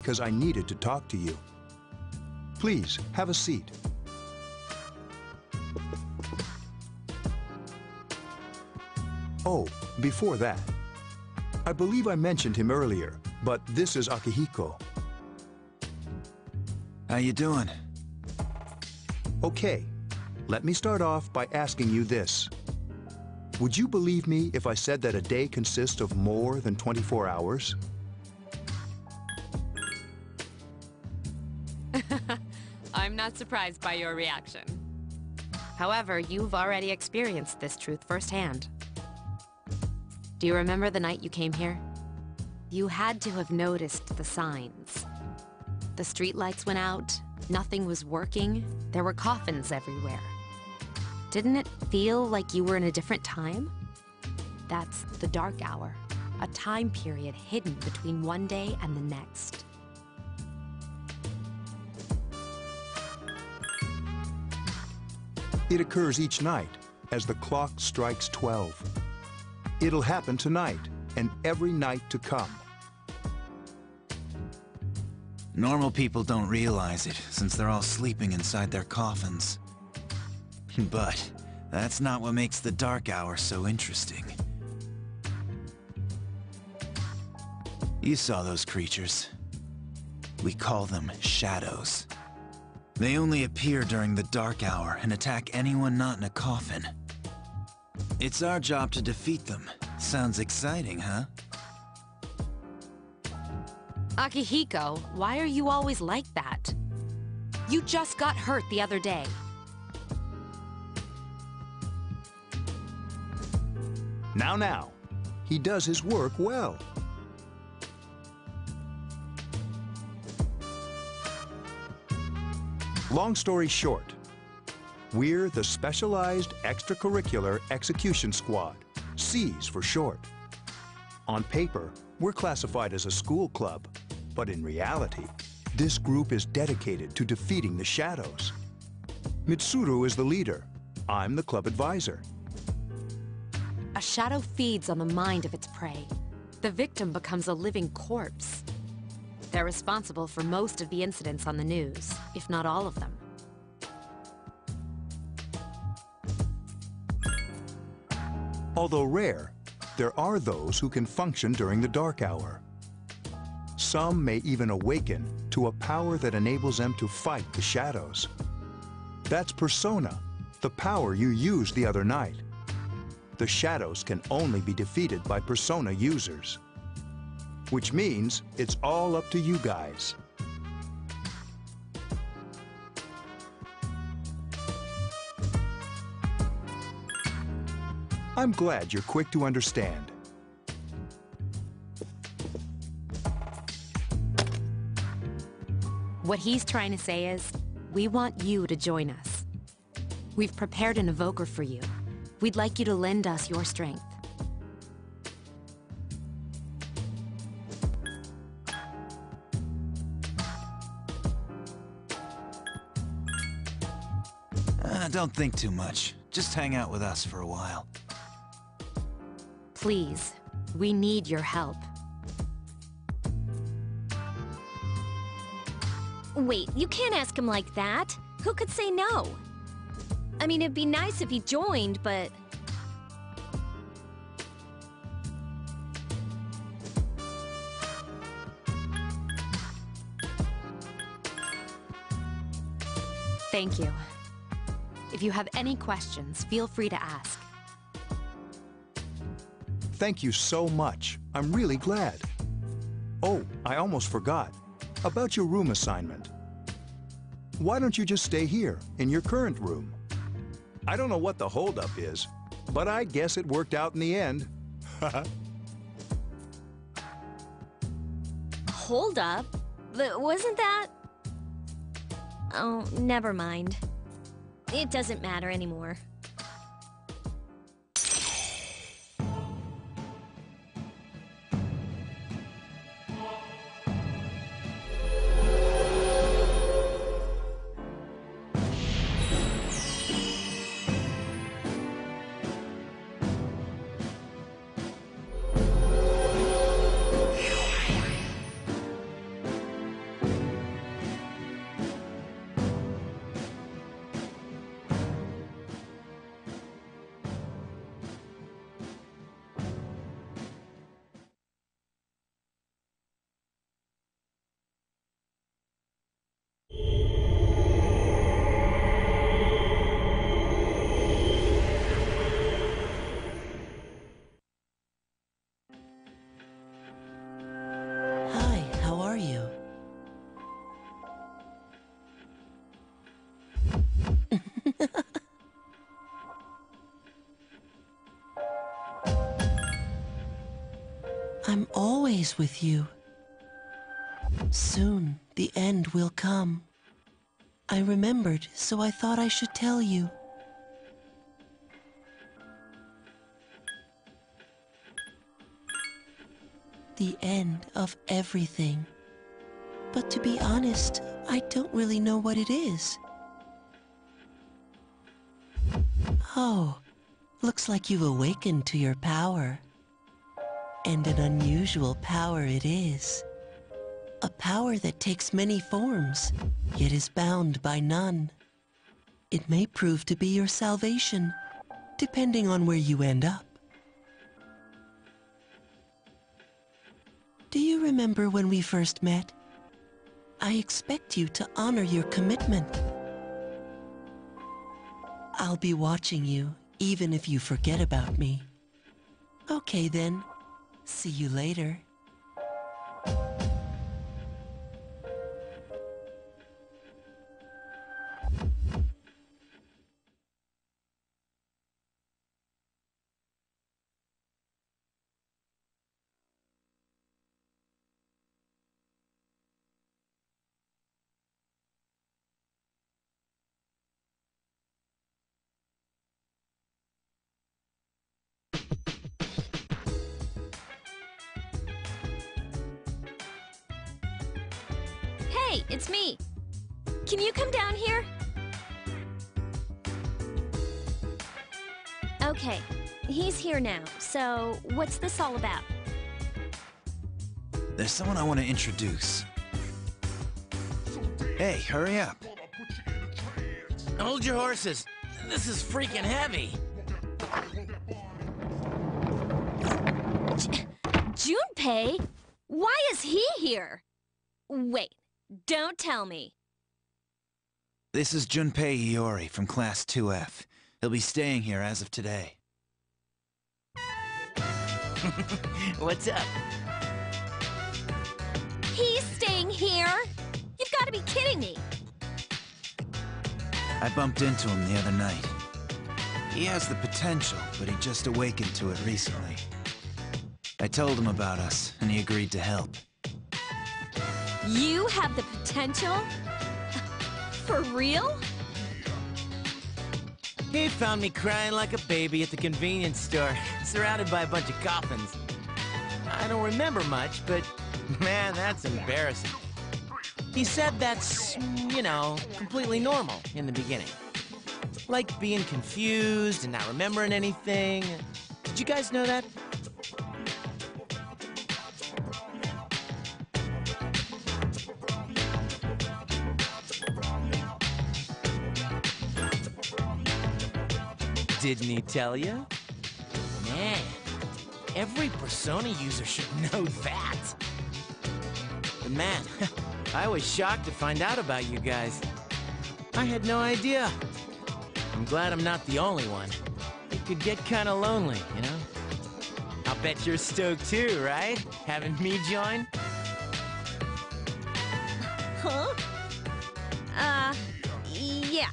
because I needed to talk to you. Please, have a seat. Oh, before that, I believe I mentioned him earlier, but this is Akihiko. How you doing? Okay, let me start off by asking you this. Would you believe me if I said that a day consists of more than 24 hours? I'm not surprised by your reaction. However, you've already experienced this truth firsthand. Do you remember the night you came here? You had to have noticed the signs. The streetlights went out, nothing was working, there were coffins everywhere. Didn't it feel like you were in a different time? That's the dark hour, a time period hidden between one day and the next. It occurs each night as the clock strikes 12. It'll happen tonight and every night to come. Normal people don't realize it, since they're all sleeping inside their coffins. But that's not what makes the dark hour so interesting. You saw those creatures. We call them shadows. They only appear during the dark hour and attack anyone not in a coffin. It's our job to defeat them. Sounds exciting, huh? Akihiko, why are you always like that? You just got hurt the other day. Now, he does his work well. Long story short, we're the Specialized Extracurricular Execution Squad, SEAS for short. On paper, we're classified as a school club, but in reality, this group is dedicated to defeating the shadows. Mitsuru is the leader. I'm the club advisor. A shadow feeds on the mind of its prey. The victim becomes a living corpse. They're responsible for most of the incidents on the news, if not all of them. Although rare, there are those who can function during the dark hour. Some may even awaken to a power that enables them to fight the shadows. That's Persona, the power you used the other night. The shadows can only be defeated by Persona users. Which means it's all up to you guys. I'm glad you're quick to understand. What he's trying to say is, we want you to join us. We've prepared an evoker for you. We'd like you to lend us your strength. Don't think too much. Just hang out with us for a while. Please, we need your help. Wait, you can't ask him like that. Who could say no? I mean, it'd be nice if he joined, but... Thank you. If you have any questions, feel free to ask. Thank you so much. I'm really glad. Oh, I almost forgot. About your room assignment. Why don't you just stay here, in your current room? I don't know what the holdup is, but I guess it worked out in the end. Hold up. Wasn't that... Oh, never mind. It doesn't matter anymore. I'm always with you. Soon, the end will come. I remembered, so I thought I should tell you. The end of everything. But to be honest, I don't really know what it is. Oh, looks like you've awakened to your power. And an unusual power it is. A power that takes many forms, yet is bound by none. It may prove to be your salvation, depending on where you end up. Do you remember when we first met? I expect you to honor your commitment. I'll be watching you, even if you forget about me. Okay then, see you later. Hey, it's me. Can you come down here? Okay, he's here now, so what's this all about? There's someone I want to introduce. Hey, hurry up. Hold your horses. This is freaking heavy. Junpei? Why is he here? Wait, don't tell me. This is Junpei Iori from Class 2F. He'll be staying here as of today. What's up? He's staying here? You've got to be kidding me. I bumped into him the other night. He has the potential, but he just awakened to it recently. I told him about us, and he agreed to help. You have the potential? For real? He found me crying like a baby at the convenience store, surrounded by a bunch of coffins. I don't remember much, but man, that's embarrassing. He said that's, you know, completely normal in the beginning. Like being confused and not remembering anything. Did you guys know that? Didn't he tell you? Man, every Persona user should know that. But man, I was shocked to find out about you guys. I had no idea. I'm glad I'm not the only one. It could get kind of lonely, you know? I'll bet you're stoked too, right? Having me join? Huh? Yeah.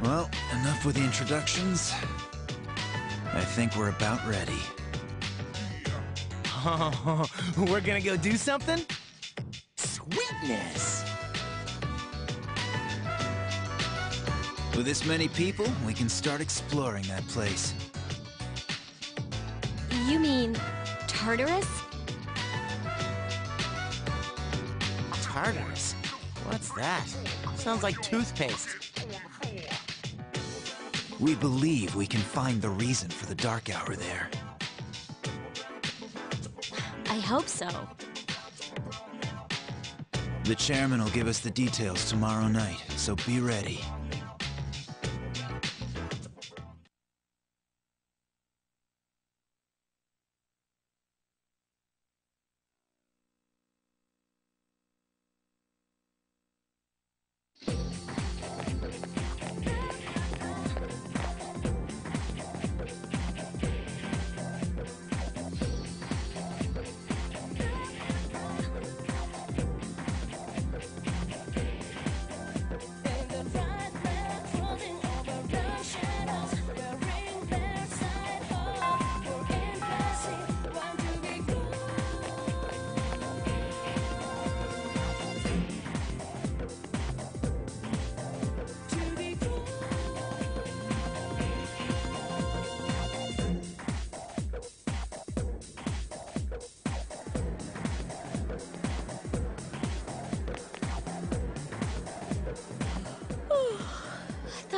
Well, enough with the introductions. I think we're about ready. Oh, we're gonna go do something? Sweetness! With this many people, we can start exploring that place. You mean Tartarus? Tartarus? What's that? Sounds like toothpaste. We believe we can find the reason for the dark hour there. I hope so. The chairman will give us the details tomorrow night, so be ready.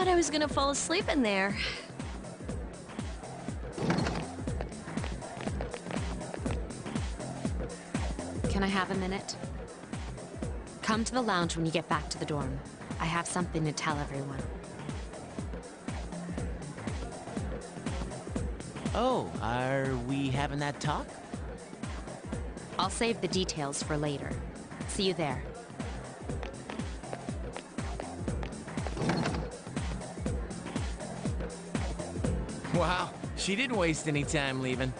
thought I was gonna fall asleep in there. Can I have a minute? Come to the lounge when you get back to the dorm. I have something to tell everyone. Oh, are we having that talk? I'll save the details for later. See you there. Wow, she didn't waste any time leaving.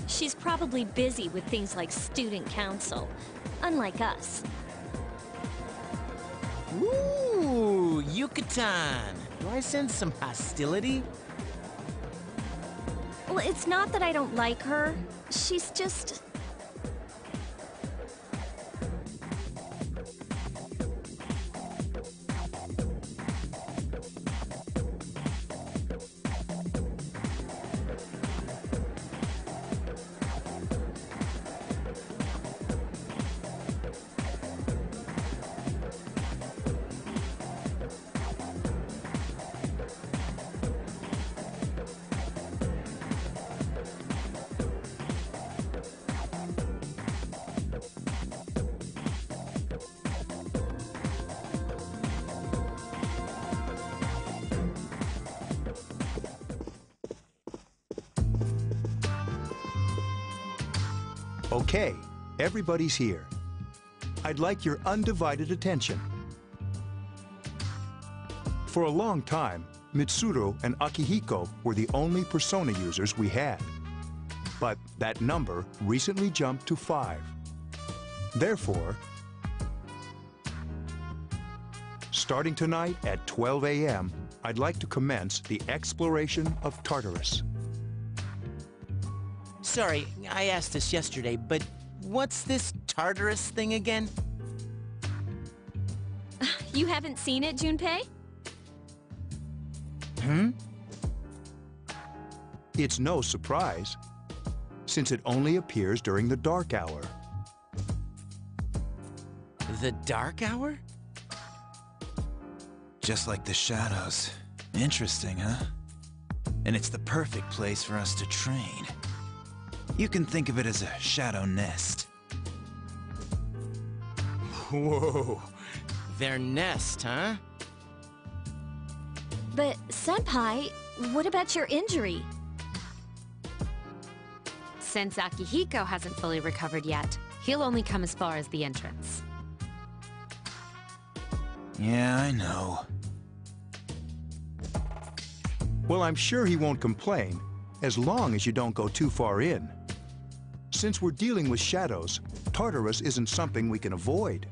She's probably busy with things like student council, unlike us. Ooh, Yucatan. Do I sense some hostility? Well, it's not that I don't like her. She's just... Okay, everybody's here. I'd like your undivided attention. For a long time, Mitsuru and Akihiko were the only persona users we had. But that number recently jumped to 5. Therefore, starting tonight at 12 a.m., I'd like to commence the exploration of Tartarus. Sorry, I asked this yesterday, but what's this Tartarus thing again? You haven't seen it, Junpei? It's no surprise, since it only appears during the dark hour. The Dark Hour? Just like the shadows. Interesting, huh? And it's the perfect place for us to train. You can think of it as a shadow nest. Whoa, their nest, huh? But, Senpai, what about your injury? Since Akihiko hasn't fully recovered yet, he'll only come as far as the entrance. Yeah, I know. Well, I'm sure he won't complain, as long as you don't go too far in. Since we're dealing with shadows, Tartarus isn't something we can avoid.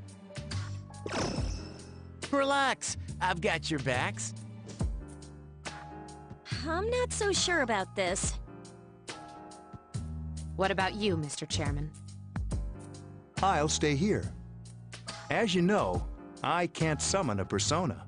Relax, I've got your backs. I'm not so sure about this. What about you, Mr. Chairman? I'll stay here. As you know, I can't summon a persona.